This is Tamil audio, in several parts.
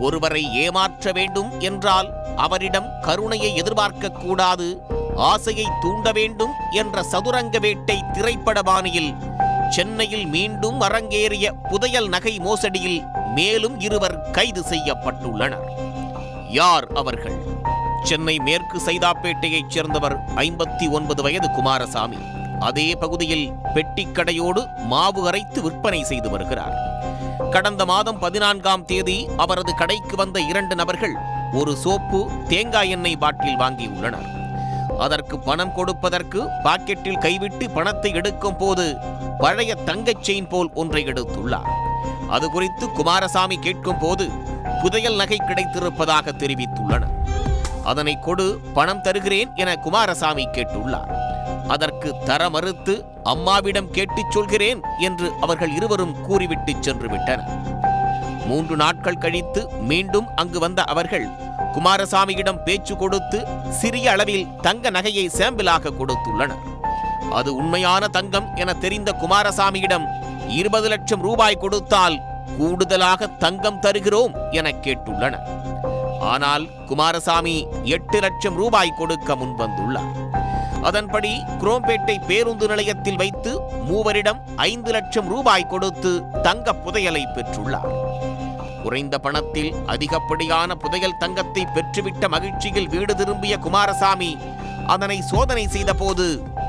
ஒருவரை ஏமாற்ற வேண்டும் என்றால் அவரிடம் கருணையை எதிர்பார்க்க கூடாது, ஆசையை தூண்ட வேண்டும் என்ற சதுரங்க வேட்டை திரைப்பட பாணியில் சென்னையில் மீண்டும் அரங்கேறிய புதையல் நகை மோசடியில் மேலும் 2 கைது செய்யப்பட்டுள்ளனர். யார் அவர்கள்? சென்னை மேற்கு சைதாப்பேட்டையைச் சேர்ந்தவர் 59 வயது குமாரசாமி. அதே பகுதியில் பெட்டிக்கடையோடு மாவு அரைத்து விற்பனை செய்து வருகிறார். கடந்த மாதம் 14ஆம் தேதி அவரது கடைக்கு வந்த 2 நபர்கள் ஒரு சோப்பு, தேங்காய் எண்ணெய் பாட்டில் வாங்கியுள்ளனர். அதற்கு பணம் கொடுப்பதற்கு பாக்கெட்டில் கைவிட்டு பணத்தை எடுக்கும் போது பழைய தங்கச் செயின் போல் ஒன்றை எடுத்துள்ளார். அது குறித்து குமாரசாமி கேட்கும் போது புதையல் நகை கிடைத்திருப்பதாக தெரிவித்துள்ளனர். அதனை கொடு, பணம் தருகிறேன் என குமாரசாமி கேட்டுள்ளார். அதற்கு தர மறுத்து அம்மாவிடம் கேட்டுச் சொல்கிறேன் என்று அவர்கள் இருவரும் கூறிவிட்டு சென்று விட்டனர். 3 நாட்கள் கழித்து மீண்டும் அங்கு வந்த அவர்கள் குமாரசாமியிடம் பேச்சு கொடுத்து சிறிய அளவில் தங்க நகையை சாம்பிளாக கொடுத்துள்ளனர். அது உண்மையான தங்கம் என தெரிந்த குமாரசாமியிடம் 20 லட்சம் ரூபாய் கொடுத்தால் கூடுதலாக தங்கம் தருகிறோம் என கேட்டுள்ளனர். ஆனால் குமாரசாமி 8 லட்சம் ரூபாய் கொடுக்க முன்வந்துள்ளார். அதன்படி குரோம்பேட்டை பேருந்து நிலையத்தில் வைத்து 3 5 லட்சம் ரூபாய் கொடுத்து தங்க புதையலை பெற்றுள்ளார். குறைந்த பணத்தில் அதிகப்படியான புதையல் தங்கத்தை பெற்றுவிட்ட மகிழ்ச்சியில் வீடு திரும்பிய குமாரசாமி அதனை சோதனை செய்த போது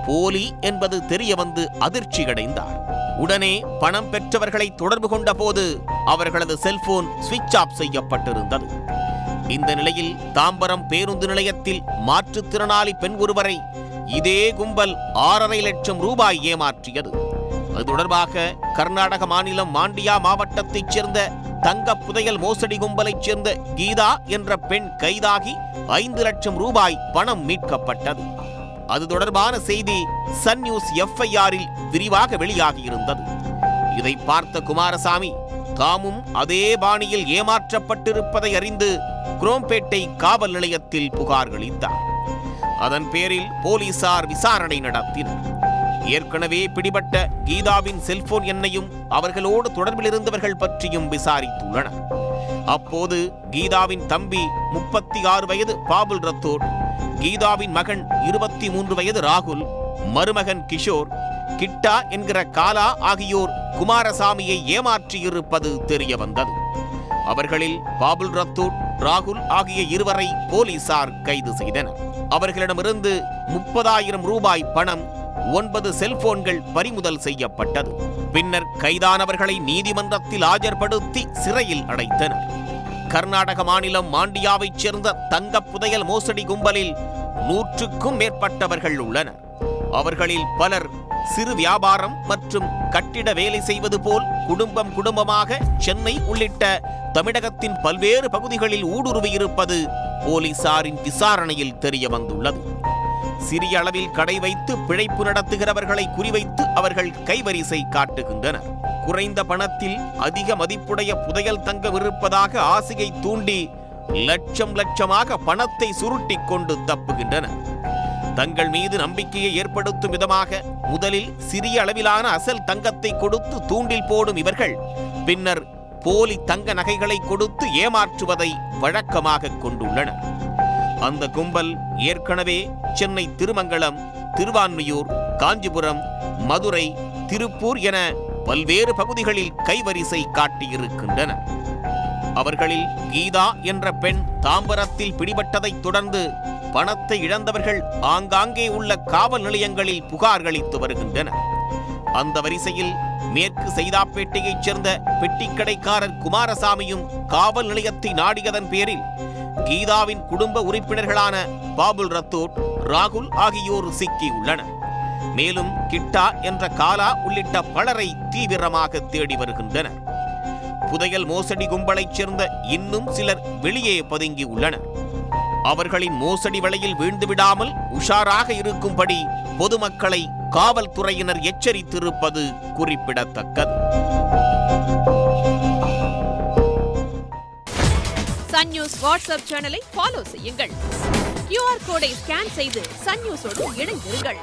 போலி என்பது தெரிய வந்து அதிர்ச்சி அடைந்தார். உடனே பணம் பெற்றவர்களை தொடர்பு கொண்ட போது அவர்களது செல்போன் சுவிட்ச் ஆஃப் செய்யப்பட்டிருந்தது. இந்த நிலையில் தாம்பரம் பேருந்து நிலையத்தில் மாற்றுத்திறனாளி பெண் ஒருவரை இதே கும்பல் 6.5 லட்சம் ரூபாய் ஏமாற்றியது. அது தொடர்பாக கர்நாடக மாநிலம் மாண்டியா மாவட்டத்தைச் சேர்ந்த தங்க புதையல் மோசடி கும்பலைச் சேர்ந்த கீதா என்ற பெண் கைதாகி 5 லட்சம் ரூபாய் பணம் மீட்கப்பட்டது. அது தொடர்பான செய்தி சன் நியூஸ் FIRல் விரிவாக வெளியாகியிருந்தது. இதை பார்த்த குமாரசாமி தாமும் அதே பாணியில் ஏமாற்றப்பட்டிருப்பதை அறிந்து குரோம்பேட்டை காவல் நிலையத்தில் புகார் அளித்தார். அதன் பேரில் போலீசார் விசாரணை நடத்தினர். ஏற்கனவே பிடிபட்ட கீதாவின் செல்போன் எண்ணையும் அவர்களோடு தொடர்பில் இருந்தவர்கள் பற்றியும் விசாரித்துள்ளனர். அப்போது கீதாவின் தம்பி 36 வயது பாபுல் ரத்தோர், கீதாவின் மகன் 23 வயது ராகுல், மருமகன் கிஷோர், கிட்டா என்கிற காலா ஆகியோர் குமாரசாமியை ஏமாற்றியிருப்பது தெரிய வந்தது. அவர்களில் பாபுல் ரத்தோர், ராகுல் ஆகிய 2 போலீசார் கைது செய்தனர். அவர்களிடமிருந்து 30,000 ரூபாய் பணம், 9 செல்போன்கள் பறிமுதல் செய்யப்பட்டது. பின்னர் கைதானவர்களை நீதிமன்றத்தில் ஆஜர்படுத்தி சிறையில் அடைத்தனர். கர்நாடக மாநிலம் மாண்டியாவைச் சேர்ந்த தங்க புதையல் மோசடி கும்பலில் 100க்கும் மேற்பட்டவர்கள் உள்ளனர். அவர்களில் பலர் சிறு வியாபாரம் மற்றும் கட்டிட வேலை செய்வது போல் குடும்பமாக சென்னை உள்ளிட்ட தமிழகத்தின் பல்வேறு பகுதிகளில் ஊடுருவியிருப்பது போலீசாரின் விசாரணையில் தெரிய வந்துள்ளது. சிறிய அளவில் கடை வைத்து பிழைப்பு நடத்துகிறவர்களை குறிவைத்து அவர்கள் கைவரிசை காட்டுகின்றனர். குறைந்த பணத்தில் அதிக மதிப்புடைய புதையல் தங்கம் இருப்பதாக ஆசையை தூண்டி லட்சமாக பணத்தை சுருட்டிக் கொண்டு தப்புகின்றனர். தங்கள் மீது நம்பிக்கையை ஏற்படுத்தும் விதமாக முதலில் சிறிய அளவிலான அசல் தங்கத்தை கொடுத்து தூண்டில் போடும் இவர்கள் பின்னர் போலி தங்க நகைகளை கொடுத்து ஏமாற்றுவதை வழக்கமாக கொண்டுள்ளனர். அந்த கும்பல் ஏற்கனவே சென்னை திருமங்கலம், திருவான்மியூர், காஞ்சிபுரம், மதுரை, திருப்பூர் என பல்வேறு பகுதிகளில் கைவரிசை காட்டியிருக்கின்றனர். அவர்களில் கீதா என்ற பெண் தாம்பரத்தில் பிடிபட்டதைத் தொடர்ந்து பணத்தை இழந்தவர்கள் ஆங்காங்கே உள்ள காவல் நிலையங்களில் புகார் அளித்து வருகின்றனர். அந்த வரிசையில் மேற்கு சைதாப்பேட்டையைச் சேர்ந்த பெட்டிக்கடைக்காரர் குமாரசாமியும் காவல் நிலையத்தை நாடியதன் பேரில் கீதாவின் குடும்ப உறுப்பினர்களான பாபுல் ரத்தோர், ராகுல் ஆகியோர் சிக்கியுள்ளனர். மேலும் கிட்டா என்ற காலா உள்ளிட்ட பலரை தீவிரமாக தேடி வருகின்றனர். புதையல் மோசடி கும்பலைச் சேர்ந்த இன்னும் சிலர் வெளியே பதுங்கி உள்ளனர். அவர்களின் மோசடி வலையில் வீழ்ந்துவிடாமல் உஷாராக இருக்கும்படி பொதுமக்களை காவல்துறையினர் எச்சரித்திருப்பது குறிப்பிடத்தக்கது. சன் நியூஸ் வாட்ஸ்அப் சேனலை ஃபாலோ செய்யுங்கள். QR கோடை ஸ்கேன் செய்து சன் நியூஸோடு இணைந்திருங்கள்.